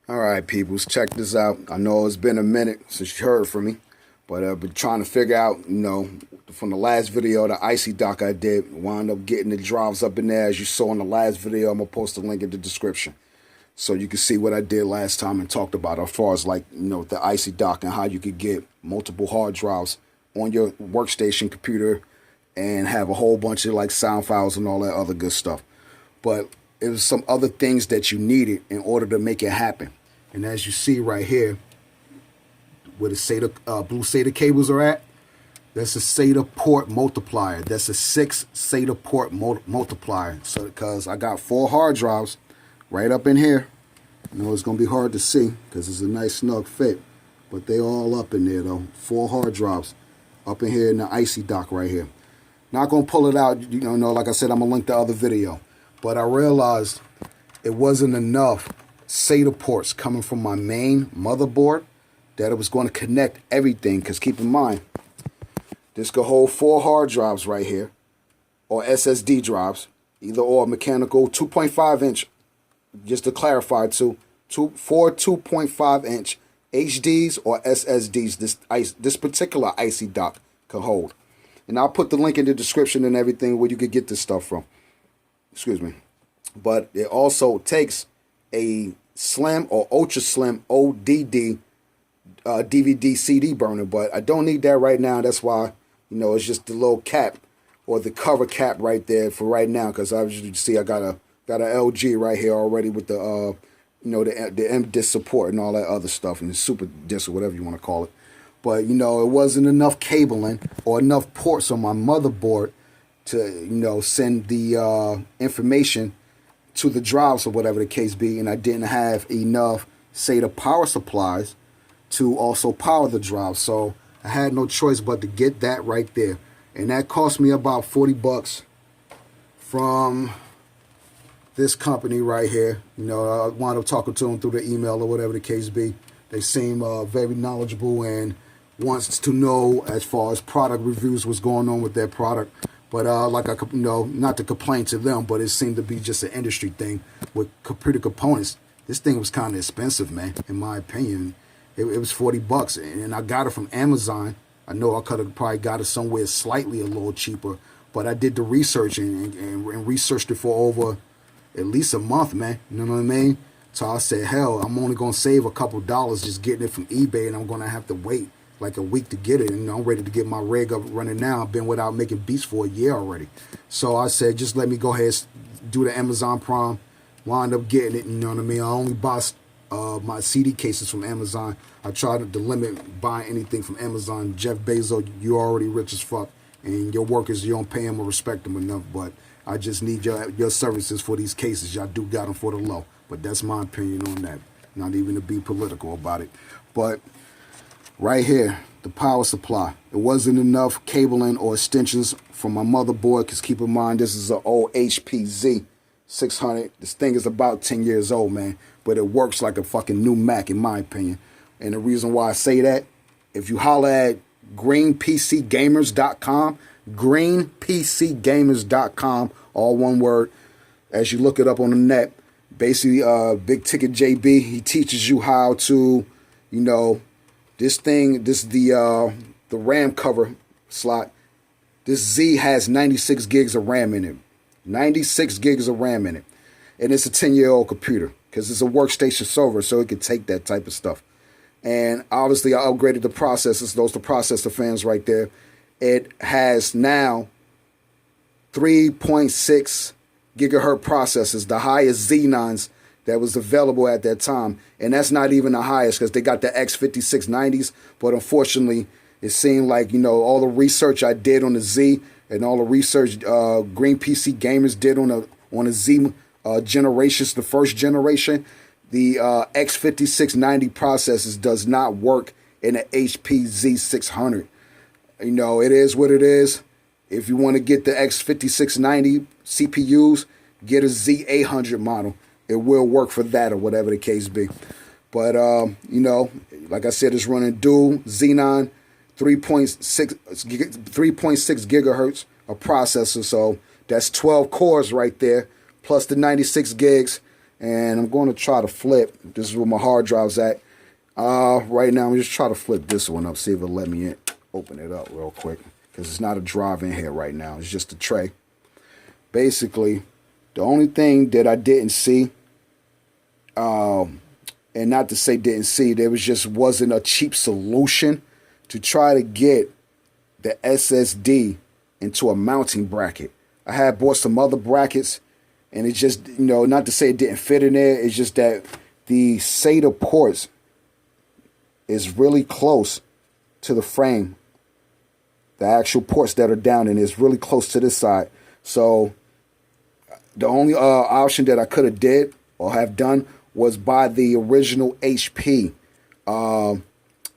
All right, peoples, check this out. I know it's been a minute since you heard from me, but I've been trying to figure out, from the last video, the ICY DOCK I did, wound up getting the drives up in there. As you saw in the last video, I'm going to post a link in the description so you can see what I did last time and talked about as far as the ICY DOCK and how you could get multiple hard drives on your workstation computer and have a whole bunch of sound files and all that other good stuff. But it was some other things that you needed in order to make it happen. And as you see right here, where the SATA, blue SATA cables are at, that's a SATA port multiplier. That's a 6 SATA port multiplier. So, because I got 4 hard drives right up in here. I know it's going to be hard to see because it's a nice snug fit. But they all up in there though. 4 hard drives up in here in the ICY DOCK right here. Not going to pull it out, like I said, I'm going to link the other video. But I realized it wasn't enough SATA ports coming from my main motherboard that it was going to connect everything. Because keep in mind, this could hold 4 hard drives right here, or SSD drives, either or mechanical 2.5 inch, just to clarify too, 4 2.5 inch HDs or SSDs. This particular ICY DOCK could hold. And I'll put the link in the description and everything where you could get this stuff from. Excuse me. But it also takes a slim or ultra slim ODD DVD CD burner, but I don't need that right now. That's why, it's just the little cap or the cover cap right there for right now. Because as you see, I got a LG right here already with the the M disc support and all that other stuff, and the super disc or whatever you want to call it. But it wasn't enough cabling or enough ports on my motherboard to send the information to the drives or whatever the case be, and I didn't have enough SATA power supplies to also power the drive. So I had no choice but to get that right there, and that cost me about 40 bucks from this company right here. I wound up talking to them through the email or whatever the case be. They seem very knowledgeable and wants to know as far as product reviews, what's going on with their product. But not to complain to them, but it seemed to be just an industry thing with computer components. This thing was kind of expensive, man, in my opinion. It was 40 bucks, and I got it from Amazon. I know I could have probably got it somewhere slightly a little cheaper, but I did the research and researched it for over at least a month, man. You know what I mean? So I said, hell, I'm only going to save a couple dollars just getting it from eBay, and I'm going to have to wait like a week to get it, and I'm ready to get my rig up running now. I've been without making beats for a year already. So I said, just let me go ahead and do the Amazon Prime, wind up getting it, you know what I mean? I only buy my CD cases from Amazon. I try to limit buying anything from Amazon. Jeff Bezos, you're already rich as fuck, and your workers, you don't pay them or respect them enough, but I just need your services for these cases. Y'all do got them for the low, but that's my opinion on that. Not even to be political about it. But right here, the power supply. It wasn't enough cabling or extensions from my motherboard, because keep in mind, this is an old HP Z600. This thing is about 10 years old, man, but it works like a fucking new Mac, in my opinion. And the reason why I say that, if you holler at greenpcgamers.com, greenpcgamers.com, all one word, as you look it up on the net, basically, Big Ticket JB, he teaches you how to, this is the RAM cover slot. This Z has 96 gigs of RAM in it. 96 gigs of RAM in it. And it's a 10-year-old computer because it's a workstation server, so it can take that type of stuff. And obviously, I upgraded the processors. Those are the processor fans right there. It has now 3.6 gigahertz processors, the highest Xenons that was available at that time. And that's not even the highest, because they got the X5690s. But unfortunately, it seemed like, all the research I did on the Z and all the research Green PC Gamers did on the Z generations, the first generation, the X5690 processors does not work in the HP Z600. It is what it is. If you want to get the X5690 CPUs, get a Z800 model. It will work for that or whatever the case be. But, like I said, it's running dual Xenon 3.6 gigahertz of processor. So that's 12 cores right there, plus the 96 gigs. and I'm going to try to flip. This is where my hard drive's at. Right now, I'm just trying to flip this one up, see if it'll let me open it up real quick, because it's not a drive in here right now. It's just a tray. Basically, the only thing that I didn't see, and not to say didn't see, there wasn't a cheap solution to try to get the SSD into a mounting bracket. I had bought some other brackets, and it just, not to say it didn't fit in there, it's just that the SATA ports is really close to the frame. The actual ports that are down in is really close to this side. So the only option that I could have did or have done was buy the original HP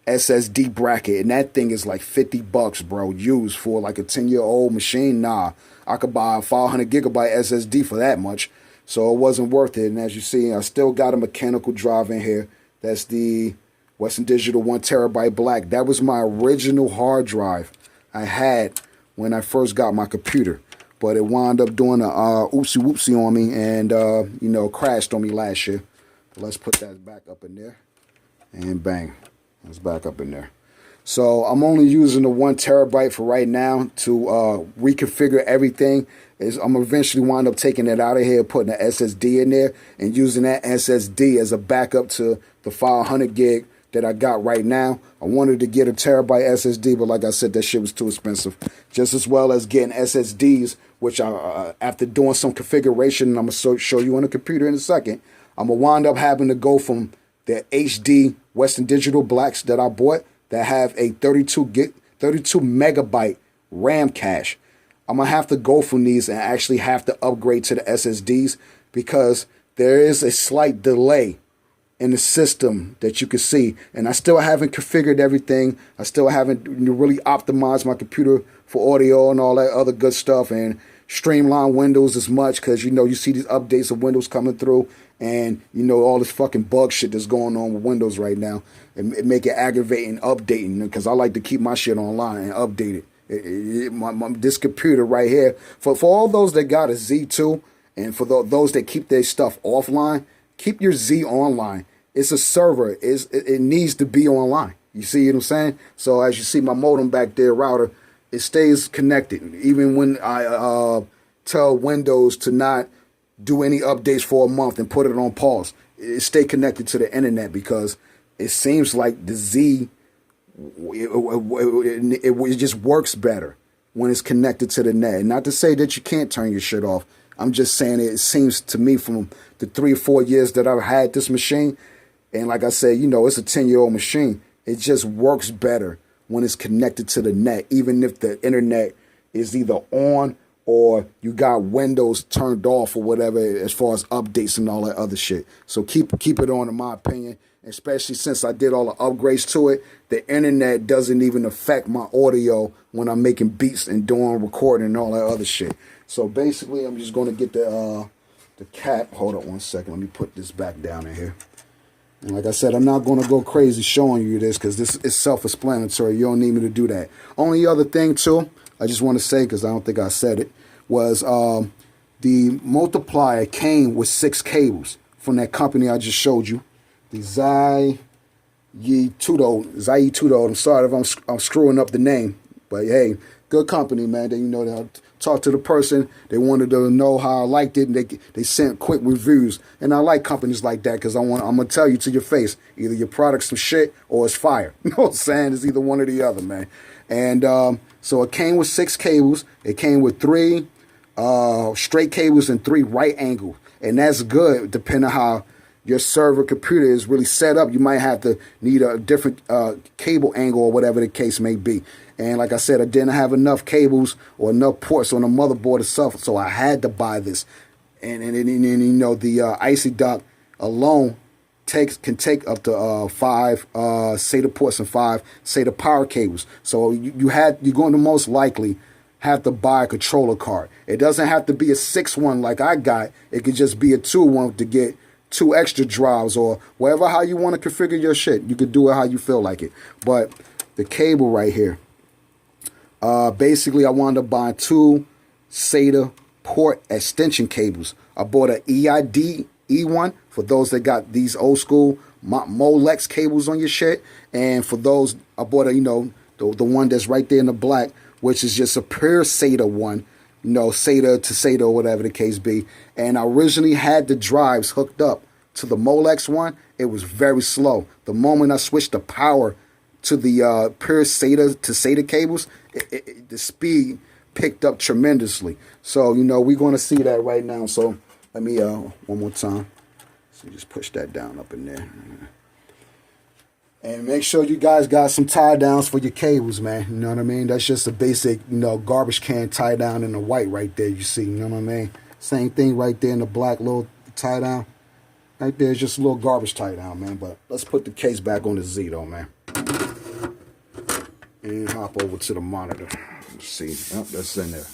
SSD bracket, and that thing is like $50, bro, used for like a 10-year-old machine. Nah, I could buy a 500 gigabyte SSD for that much, so it wasn't worth it. And as you see, I still got a mechanical drive in here. That's the Western Digital 1 terabyte black. That was my original hard drive I had when I first got my computer, but it wound up doing a oopsie whoopsie on me, and crashed on me last year. Let's put that back up in there, and bang, it's back up in there. So I'm only using the 1 terabyte for right now to reconfigure everything. I'm eventually wind up taking it out of here, putting an SSD in there, and using that SSD as a backup to the 500 gig that I got right now. I wanted to get a terabyte SSD, but like I said, that shit was too expensive. Just as well as getting SSDs, which I, after doing some configuration, and I'm going to show you on the computer in a second, I'm going to wind up having to go from the HD Western Digital blacks that I bought that have a 32 megabyte RAM cache. I'm going to have to go from these and actually have to upgrade to the SSDs, because there is a slight delay in the system that you can see. And I still haven't configured everything. I still haven't really optimized my computer for audio and all that other good stuff, and streamline Windows as much, because you see these updates of Windows coming through, and all this fucking bug shit that's going on with Windows right now. It make it aggravating updating, because I like to keep my shit online and update it. This computer right here, for all those that got a Z2, and for those that keep their stuff offline, keep your Z online. It's a server. It needs to be online. You see what I'm saying? So as you see my modem back there, router, it stays connected. Even when I tell Windows to not do any updates for a month and put it on pause, it stay connected to the internet, because it seems like the Z, it just works better when it's connected to the net. Not to say that you can't turn your shit off. I'm just saying it seems to me from the 3 or 4 years that I've had this machine, and like I said, it's a 10-year-old machine. It just works better when it's connected to the net, even if the internet is either on or you got Windows turned off or whatever, as far as updates and all that other shit. So keep it on, in my opinion, especially since I did all the upgrades to it. The internet doesn't even affect my audio when I'm making beats and doing recording and all that other shit. So basically, I'm just going to get the cap. Hold up one second. Let me put this back down in here. And like I said, I'm not going to go crazy showing you this, because this is self-explanatory. You don't need me to do that. Only other thing, too, I just want to say, because I don't think I said it, was the multiplier came with 6 cables from that company I just showed you. The ZIYITUOD. I'm sorry if I'm screwing up the name, but hey, good company, man. They talk to the person. They wanted to know how I liked it, and they sent quick reviews. And I like companies like that, because I'm gonna tell you to your face, either your product's some shit or it's fire. You know what I'm saying? It's either one or the other, man. And so it came with 6 cables. It came with 3 straight cables and 3 right angles, and that's good depending on how your server computer is really set up. You might have to need a different cable angle or whatever the case may be. And like I said, I didn't have enough cables or enough ports on the motherboard itself, so I had to buy this. And the ICY DOCK alone can take up to 5 SATA ports and 5 SATA power cables. So you're going to most likely have to buy a controller card. It doesn't have to be a 6-1 like I got. It could just be a 2-1 to get 2 extra drives, or whatever, how you want to configure your shit. You could do it how you feel like it. But the cable right here, basically I wound up buying 2 SATA port extension cables. I bought an E one for those that got these old school molex cables on your shit. And for those, I bought a, the one that's right there in the black, which is just a pure SATA one, SATA to SATA or whatever the case be. And I originally had the drives hooked up to the molex one. It was very slow. The moment I switched the power to the pure SATA to SATA cables, the speed picked up tremendously. So, we're going to see that right now. So let me, one more time. So just push that down up in there. And make sure you guys got some tie downs for your cables, man. You know what I mean? That's just a basic, garbage can tie down in the white right there, you see. You know what I mean? Same thing right there in the black little tie down. Right there is just a little garbage tie down, man. But let's put the case back on the Z, though, man. And hop over to the monitor. Let's see. Yep, that's in there.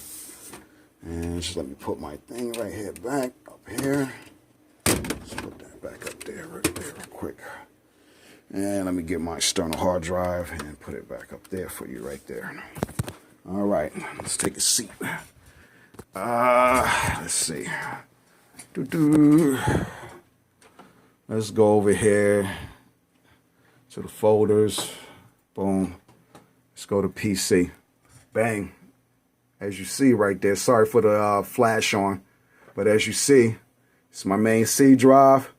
And just let me put my thing right here back up here. Let's put that back up there real quick. And let me get my external hard drive and put it back up there for you right there. All right, let's take a seat. Let's see. Let's go over here to the folders. Boom. Let's go to PC. Bang. As you see right there, sorry for the flash on, but as you see, it's my main C drive.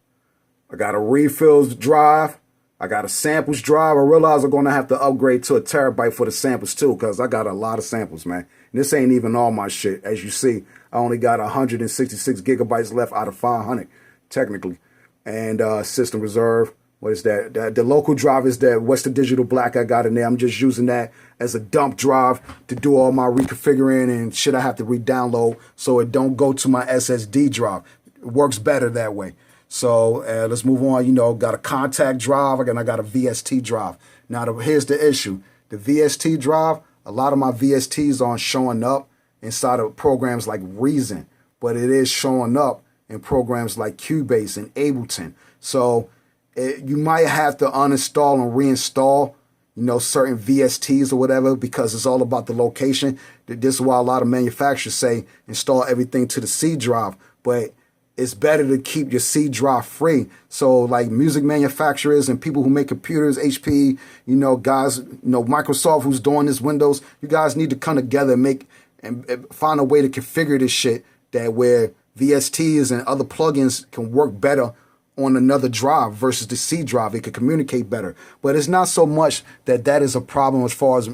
I got a refills drive. I got a samples drive. I realize I'm going to have to upgrade to a terabyte for the samples too, because I got a lot of samples, man. And this ain't even all my shit. As you see, I only got 166 gigabytes left out of 500, technically. And system reserve. What is that? The local drive is that Western Digital Black I got in there. I'm just using that as a dump drive to do all my reconfiguring and shit I have to re-download so it don't go to my SSD drive. It works better that way. So let's move on. Got a contact drive and I got a VST drive. Now, here's the issue. The VST drive, a lot of my VSTs aren't showing up inside of programs like Reason, but it is showing up in programs like Cubase and Ableton. So you might have to uninstall and reinstall, certain VSTs or whatever, because it's all about the location. This is why a lot of manufacturers say install everything to the C drive, but it's better to keep your C drive free. So like music manufacturers and people who make computers, HP, guys, Microsoft who's doing this, Windows, you guys need to come together and find a way to configure this shit that where VSTs and other plugins can work better on another drive versus the C drive. It could communicate better. But it's not so much that is a problem as far as,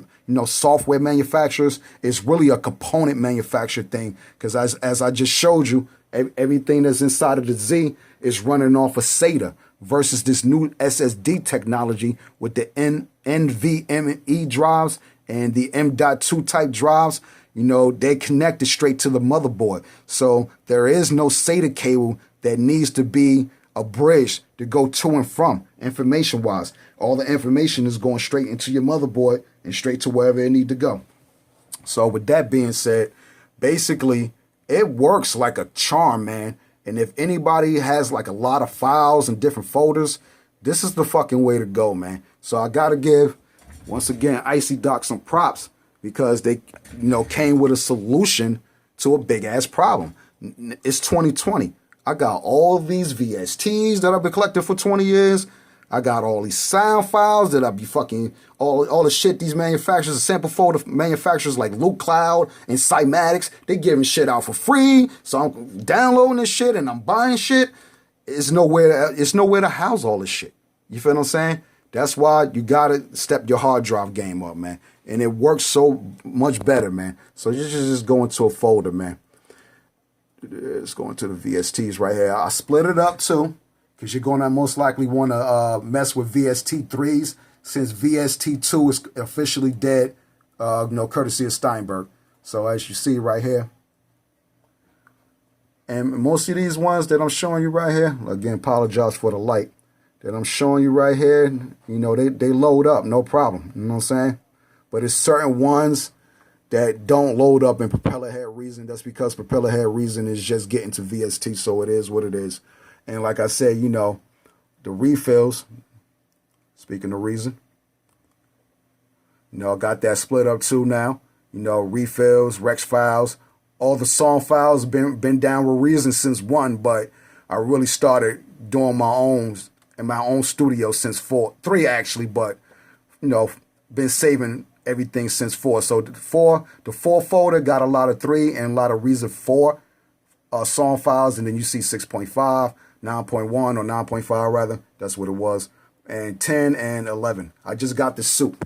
software manufacturers. It's really a component manufacturer thing. Because as I just showed you, everything that's inside of the Z is running off of SATA versus this new SSD technology with the NVMe drives and the M.2 type drives. They connected straight to the motherboard. So there is no SATA cable that needs to be a bridge to go to and from information wise. All the information is going straight into your motherboard and straight to wherever it need to go. So with that being said, basically it works like a charm, man. And if anybody has like a lot of files and different folders, this is the fucking way to go, man. So I got to give, once again, ICY DOCK some props because they, came with a solution to a big ass problem. It's 2020. I got all these VSTs that I've been collecting for 20 years. I got all these sound files that I be fucking, all the shit these manufacturers, the sample folder manufacturers like Luke Cloud and Cymatics, they giving shit out for free. So I'm downloading this shit and I'm buying shit. It's nowhere to house all this shit. You feel what I'm saying? That's why you gotta step your hard drive game up, man. And it works so much better, man. So you just go into a folder, man. Let's go into the VSTs right here. I split it up too, because you're going to most likely want to mess with VST3s since VST2 is officially dead, courtesy of Steinberg. So as you see right here, and most of these ones that I'm showing you right here, again, apologize for the light, that I'm showing you right here, they load up, no problem. You know what I'm saying? But it's certain ones that don't load up in Propeller Head Reason. That's because Propeller Head Reason is just getting to VST, so it is what it is. And like I said, the refills, speaking of Reason, I got that split up too now. Refills, Rex files, all the song files been down with Reason since 1, but I really started doing my own in my own studio since 3 actually, but you know, been saving everything since 4. So the 4 folder got a lot of 3 and a lot of Reason 4 song files, and then you see 6.5, 9.1 or 9.5 rather. That's what it was, and 10 and 11. I just got the suit.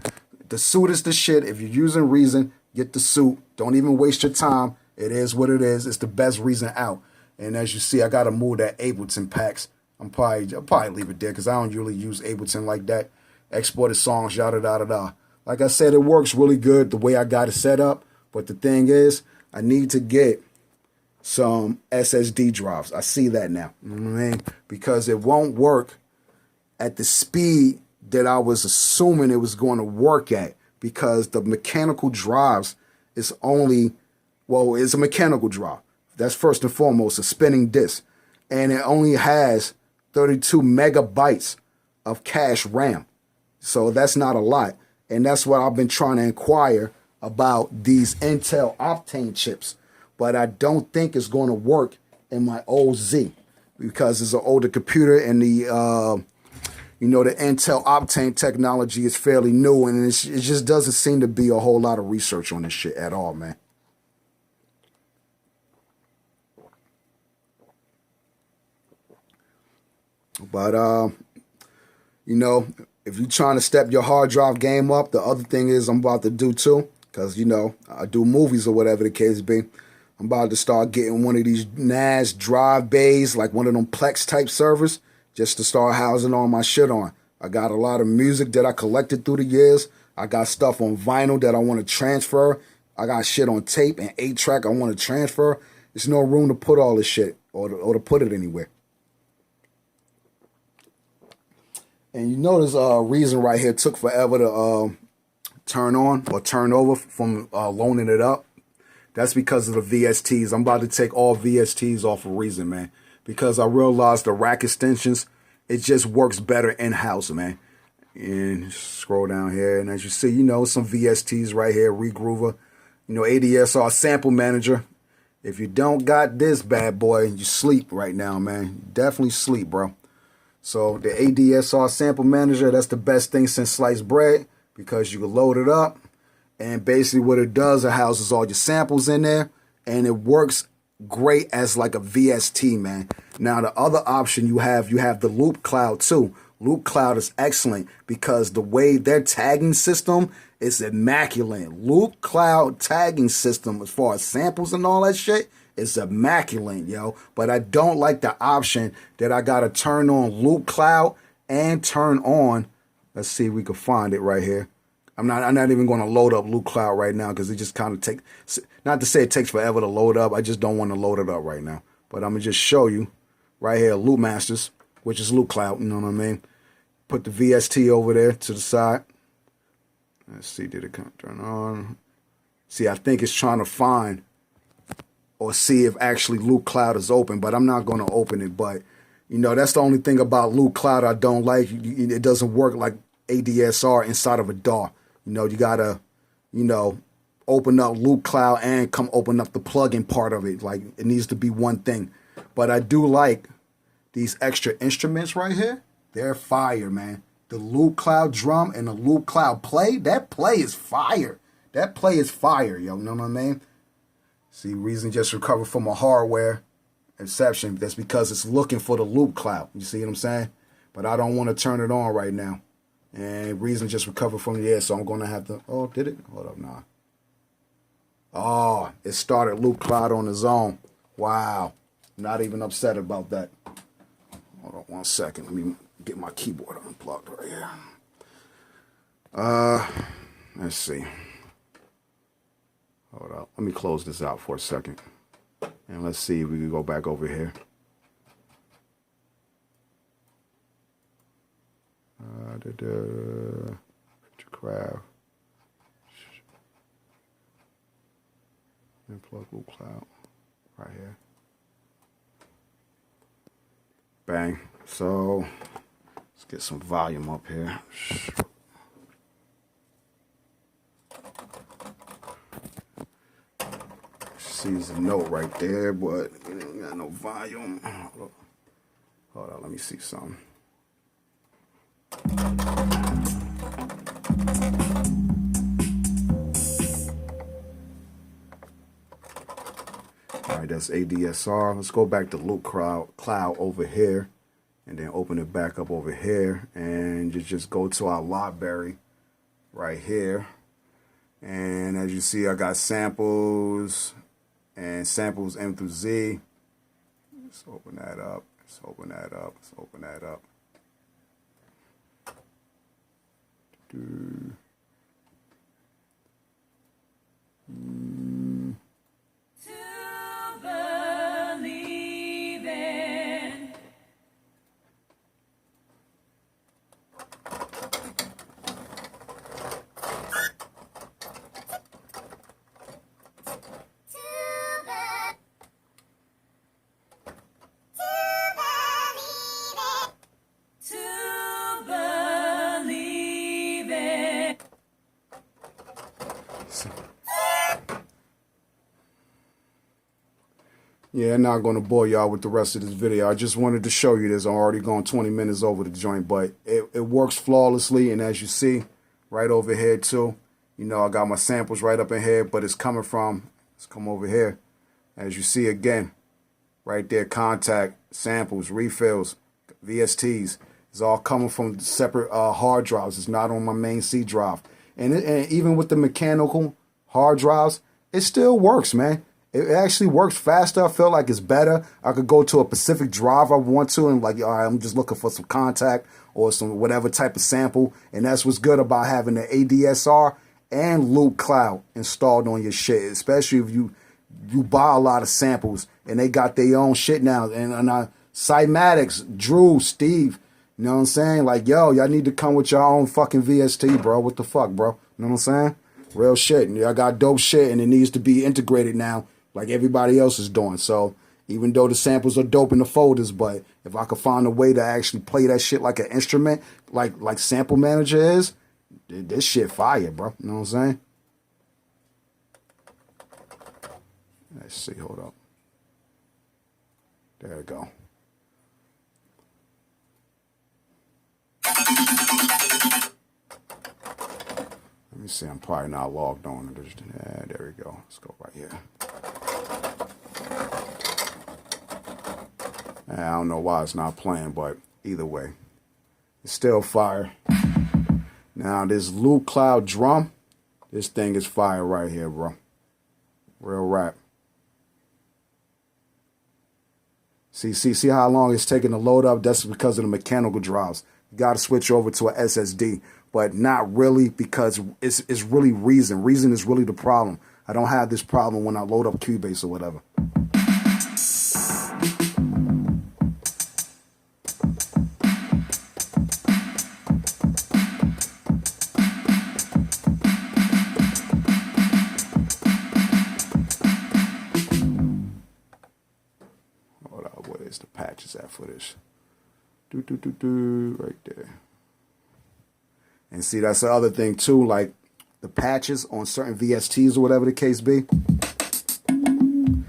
The suit is the shit. If you're using Reason, get the suit. Don't even waste your time. It is what it is. It's the best Reason out. And as you see, I gotta move that Ableton packs. I'll probably leave it there because I don't usually use Ableton like that. Exported songs, yada da da da. Like I said, it works really good the way I got it set up. But the thing is, I need to get some SSD drives. I see that now. You know what I mean? Because it won't work at the speed that I was assuming it was going to work at. Because the mechanical drives is only, well, it's a mechanical drive. That's first and foremost, a spinning disk. And it only has 32 megabytes of cache RAM. So that's not a lot. And that's what I've been trying to inquire about these Intel Optane chips. But I don't think it's going to work in my old Z because it's an older computer and the the Intel Optane technology is fairly new, and it just doesn't seem to be a whole lot of research on this shit at all, man. But if you're trying to step your hard drive game up, the other thing is I'm about to do too, because I do movies or whatever the case be. I'm about to start getting one of these NAS drive bays, like one of them Plex type servers, just to start housing all my shit on. I got a lot of music that I collected through the years. I got stuff on vinyl that I want to transfer. I got shit on tape and 8-track I want to transfer. There's no room to put all this shit or to put it anywhere. And you notice Reason right here took forever to turn on or turn over from loaning it up. That's because of the VSTs. I'm about to take all VSTs off of Reason, man. Because I realized the rack extensions, it just works better in-house, man. And scroll down here, and as you see, some VSTs right here, Regroover, ADSR sample manager. If you don't got this bad boy, you sleep right now, man. You definitely sleep, bro. So the ADSR sample manager, that's the best thing since sliced bread because you can load it up. And basically what it does, it houses all your samples in there. And it works great as like a VST, man. Now the other option you have the Loop Cloud too. Loop Cloud is excellent because the way their tagging system is immaculate. Loop Cloud tagging system as far as samples and all that shit is immaculate, yo. But I don't like the option that I gotta turn on Loop Cloud and turn on. Let's see if we can find it right here. I'm not even going to load up Loop Cloud right now because it just kind of takes, not to say it takes forever to load up. I just don't want to load it up right now. But I'm going to just show you right here, Loop Masters, which is Loop Cloud, you know what I mean? Put the VST over there to the side. Let's see, did it turn on? See, I think it's trying to find or see if actually Loop Cloud is open, but I'm not going to open it. But, that's the only thing about Loop Cloud I don't like. It doesn't work like ADSR inside of a DAW. You gotta, open up Loop Cloud and come open up the plugin part of it. Like it needs to be one thing. But I do like these extra instruments right here. They're fire, man. The Loop Cloud drum and the Loop Cloud play. That play is fire. That play is fire, yo. You know what I mean? See, Reason just recovered from a hardware exception. That's because it's looking for the Loop Cloud. You see what I'm saying? But I don't want to turn it on right now. And Reason just recovered from the air, so I'm going to have to... Oh, did it? Hold up, nah. Oh, it started Loop Cloud on its own. Wow. Not even upset about that. Hold on 1 second. Let me get my keyboard unplugged right here. Let's see. Hold up. Let me close this out for a second. And let's see if we can go back over here. Craft. And plug Loop Cloud right here. Bang. So let's get some volume up here. Sees a note right there, but it ain't got no volume. Hold on, let me see something. All right, that's ADSR. Let's go back to Loop Cloud over here, and then open it back up over here, and just go to our library right here. And as you see, I got samples and samples M through Z. Let's open that up. Let's open that up. Let's open that up. Yeah, I'm not going to bore y'all with the rest of this video. I just wanted to show you this. I'm already going 20 minutes over the joint, but it works flawlessly. And as you see, right over here too, you know, I got my samples right up in here, but it's coming from, let's come over here. As you see again, right there, contact, samples, refills, VSTs. It's all coming from separate hard drives. It's not on my main C drive. And even with the mechanical hard drives, it still works, man. It actually works faster. I feel like it's better. I could go to a specific drive I want to and like, all right, I'm just looking for some contact or some whatever type of sample. And that's what's good about having the ADSR and Loop Cloud installed on your shit, especially if you buy a lot of samples and they got their own shit now. And Cymatics, Drew, Steve, you know what I'm saying? Like, yo, y'all need to come with your own fucking VST, bro. What the fuck, bro? You know what I'm saying? Real shit. And y'all got dope shit and it needs to be integrated now like everybody else is doing. So even though the samples are dope in the folders, but if I could find a way to actually play that shit like an instrument, like Sample Manager is, this shit fire, bro. You know what I'm saying? Let's see, hold up. There we go. Let me see, I'm probably not logged on. Yeah, there we go. Let's go right here. I don't know why it's not playing, but either way, it's still fire. Now, this Loop Cloud drum, this thing is fire right here, bro. Real rap. See how long it's taking to load up? That's because of the mechanical drives. You got to switch over to an SSD, but not really because it's really Reason. Reason is really the problem. I don't have this problem when I load up Cubase or whatever. Where's the patches at for this? Right there. And see, that's the other thing too, like the patches on certain VSTs or whatever the case be. You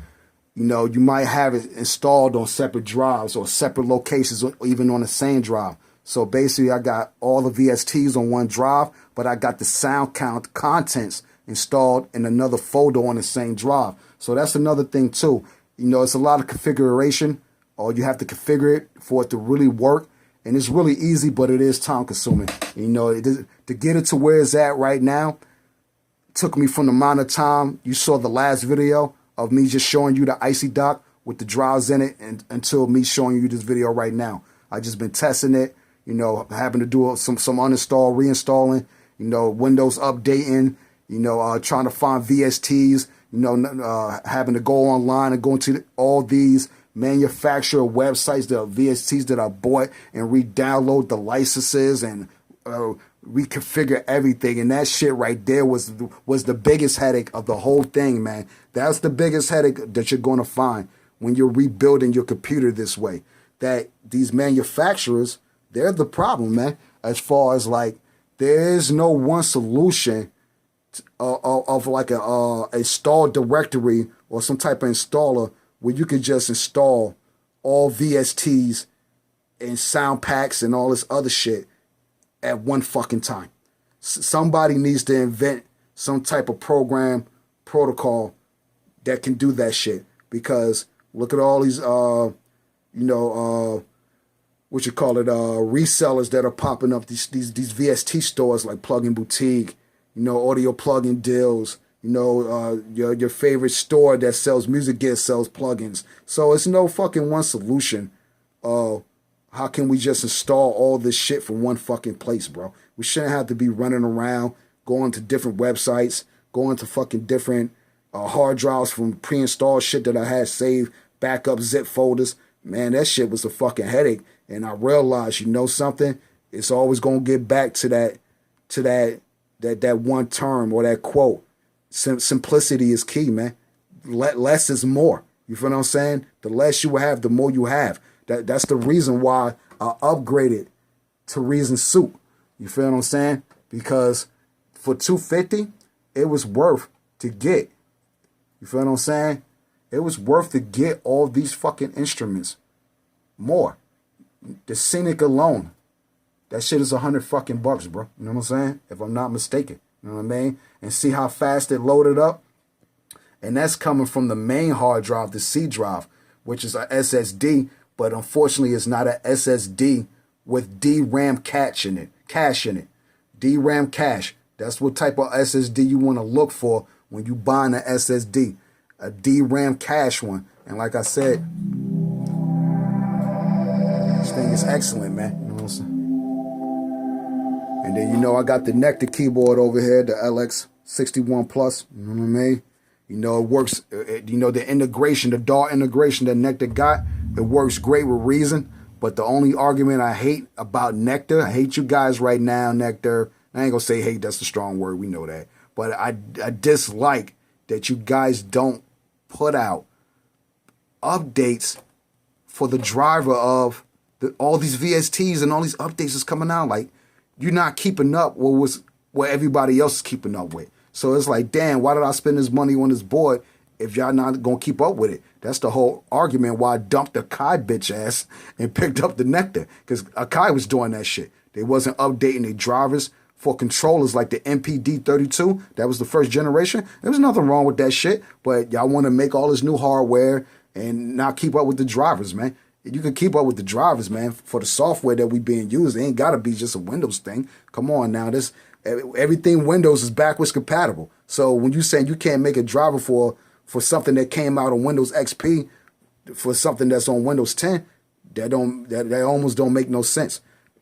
know, you might have it installed on separate drives or separate locations or even on the same drive. So basically I got all the VSTs on one drive, but I got the sound count contents installed in another folder on the same drive. So that's another thing too. You know, it's a lot of configuration, or you have to configure it for it to really work. And it's really easy, but it is time consuming. You know, to get it to where it's at right now, took me from the amount of time you saw the last video of me just showing you the ICY DOCK with the drives in it and until me showing you this video right now. I just been testing it, you know, having to do some uninstall, reinstalling, you know, Windows updating, you know, trying to find VSTs, you know, having to go online and go into all these manufacturer websites, the VSTs that I bought, and re-download the licenses and reconfigure everything. And that shit right there was the biggest headache of the whole thing, man. That's the biggest headache that you're going to find when you're rebuilding your computer this way. That these manufacturers, they're the problem, man. As far as like, there is no one solution of like a install directory or some type of installer where you can just install all VSTs and sound packs and all this other shit at one fucking time. Somebody needs to invent some type of program, protocol that can do that shit. Because look at all these, resellers that are popping up, these VST stores like Plug-in Boutique, Audio Plug-in Deals, your favorite store that sells music gear sells plugins. So it's no fucking one solution. How can we just install all this shit from one fucking place, bro? We shouldn't have to be running around, going to different websites, going to fucking different hard drives from pre-installed shit that I had saved, backup zip folders. Man, that shit was a fucking headache. And I realized, something? It's always gonna get back to that one term or that quote. Simplicity is key, man. Less is more. You feel what I'm saying? The less you have, the more you have. That's the reason why I upgraded to Reason Soup. You feel what I'm saying? Because for $250, it was worth to get. You feel what I'm saying? It was worth to get all these fucking instruments. More. The Scenic alone. That shit is $100 fucking bucks, bro. You know what I'm saying? If I'm not mistaken. You know what I mean? And see how fast it loaded up? And that's coming from the main hard drive, the C drive, which is a SSD, but unfortunately it's not a SSD with DRAM cache in it. DRAM cache. That's what type of SSD you want to look for when you buying an SSD. A DRAM cache one. And like I said, this thing is excellent, man. You know what I'm saying? And then, I got the Nectar keyboard over here, the LX61 Plus. You know what I mean? It works, the integration, the DAW integration that Nectar got, it works great with Reason. But the only argument I hate about Nectar, I hate you guys right now, Nectar. I ain't gonna say hate, that's a strong word, we know that. But I dislike that you guys don't put out updates for the driver of all these VSTs and all these updates is coming out. Like, you're not keeping up with what everybody else is keeping up with. So it's like, damn, why did I spend this money on this board if y'all not going to keep up with it? That's the whole argument why I dumped Akai bitch ass and picked up the Nectar. Because Akai was doing that shit. They wasn't updating their drivers for controllers like the MPD32. That was the first generation. There was nothing wrong with that shit. But y'all want to make all this new hardware and not keep up with the drivers, man. You can keep up with the drivers, man, for the software that we being used. It ain't got to be just a Windows thing. Come on now. Everything Windows is backwards compatible. So when you saying you can't make a driver for something that came out on Windows XP for something that's on Windows 10, that almost don't make no sense.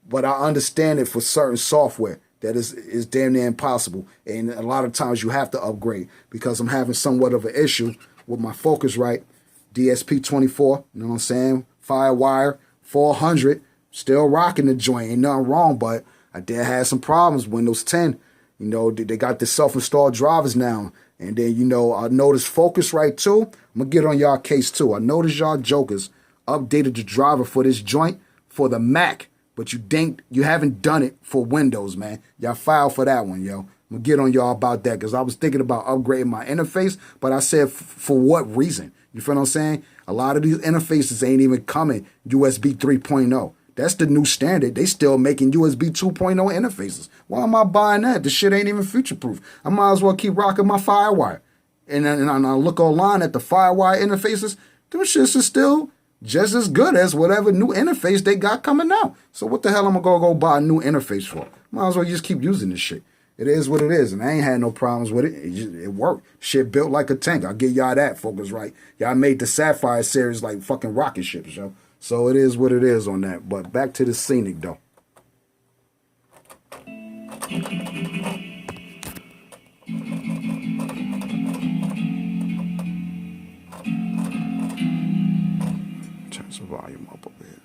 But I understand it for certain software that is damn near impossible. And a lot of times you have to upgrade because I'm having somewhat of an issue with my Focusrite DSP-24, you know what I'm saying? Firewire 400, still rocking the joint. Ain't nothing wrong, but I did have some problems. Windows 10, they got the self-installed drivers now. And then, I noticed Focusrite too. I'm going to get on y'all case too. I noticed y'all jokers updated the driver for this joint for the Mac, but you haven't done it for Windows, man. Y'all filed for that one, yo. I'm going to get on y'all about that because I was thinking about upgrading my interface, but I said, for what reason? You feel what I'm saying? A lot of these interfaces ain't even coming USB 3.0. That's the new standard. They still making USB 2.0 interfaces. Why am I buying that? The shit ain't even future-proof. I might as well keep rocking my Firewire. And I look online at the Firewire interfaces. Those shits are still just as good as whatever new interface they got coming out. So what the hell am I going to go buy a new interface for? Might as well just keep using this shit. It is what it is, and I ain't had no problems with it. It worked. Shit built like a tank. I'll give y'all that, Focusrite. Y'all made the Sapphire series like fucking rocket ships, yo. So it is what it is on that. But back to the Scenic, though. Turn some volume up a bit.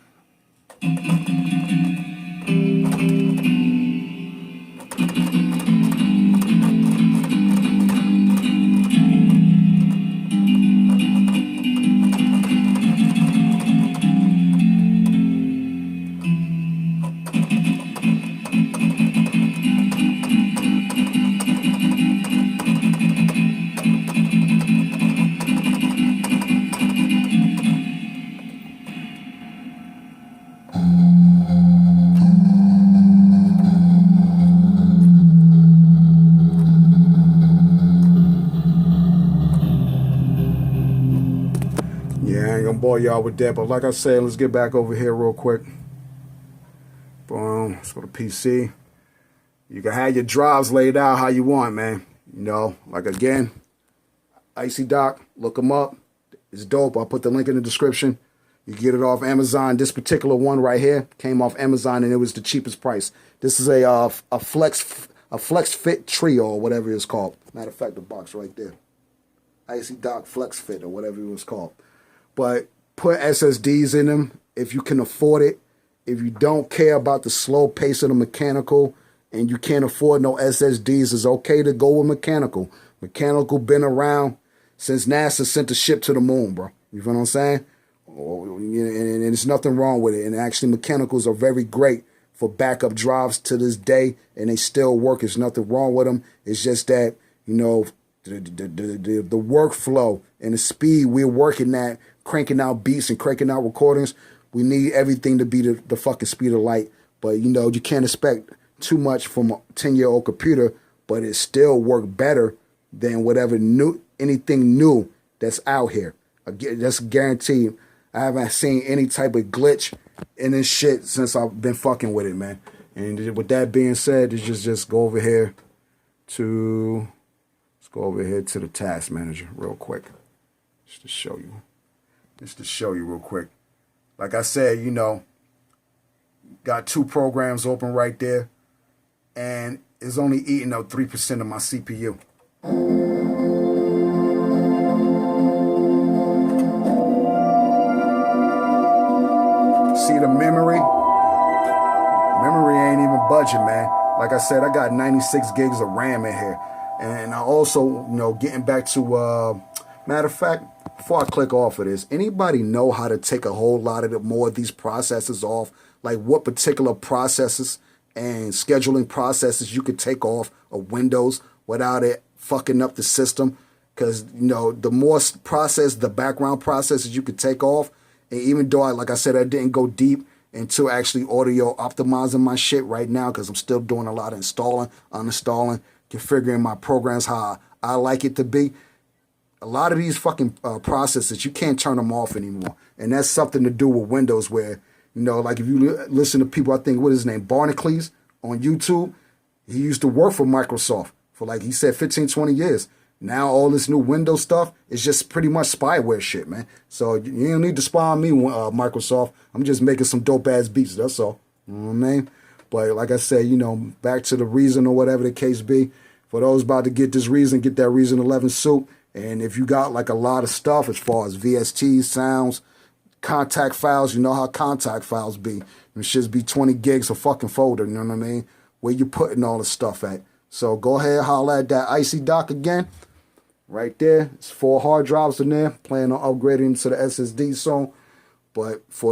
bore y'all with that. But like I said, let's get back over here real quick. Boom. Let's go to PC. You can have your drives laid out how you want, man. You know, like again, ICY DOCK, look them up. It's dope. I'll put the link in the description. You get it off Amazon. This particular one right here came off Amazon, and it was the cheapest price. This is a flex fit trio or whatever it's called. Matter of fact, the box right there. ICY DOCK Flex Fit or whatever it was called. But put SSDs in them if you can afford it. If you don't care about the slow pace of the mechanical and you can't afford no SSDs, it's okay to go with mechanical. Mechanical been around since NASA sent the ship to the moon, bro. You feel what I'm saying? And there's nothing wrong with it. And actually, mechanicals are very great for backup drives to this day, and they still work. There's nothing wrong with them. It's just that, you know, the workflow and the speed we're working at, cranking out beats and cranking out recordings, we need everything to be the fucking speed of light. But, you know, you can't expect too much from a 10-year-old computer, but it still work better than whatever anything new that's out here. That's guaranteed. I haven't seen any type of glitch in this shit since I've been fucking with it, man. And with that being said, it's just go over here to... Let's go over here to the task manager real quick. Just to show you real quick. Like I said, you know, got 2 programs open right there. And it's only eating up 3% of my CPU. See the memory? Memory ain't even budging, man. Like I said, I got 96 gigs of RAM in here. And I also, you know, getting back to, matter of fact, before I click off of this, anybody know how to take a whole lot of more of these processes off? Like what particular processes and scheduling processes you could take off of Windows without it fucking up the system? Because, you know, the more the background processes you could take off, and even though, like I said, I didn't go deep into actually audio optimizing my shit right now because I'm still doing a lot of installing, uninstalling, configuring my programs how I like it to be. A lot of these fucking processes, you can't turn them off anymore. And that's something to do with Windows where, you know, like if you listen to people, I think, what is his name, Barnacles on YouTube, he used to work for Microsoft for, like he said, 15, 20 years. Now all this new Windows stuff is just pretty much spyware shit, man. So you don't need to spy on me, Microsoft. I'm just making some dope-ass beats, that's all. You know what I mean? But like I said, you know, back to the Reason or whatever the case be. For those about to get this Reason, get that Reason 11 suit. And if you got like a lot of stuff as far as VSTs, sounds, contact files, you know how contact files be. It should be 20 gigs a fucking folder, you know what I mean? Where you putting all the stuff at. So go ahead, holla at that ICY DOCK again. Right there. It's 4 hard drives in there. Planning on upgrading to the SSD soon. But for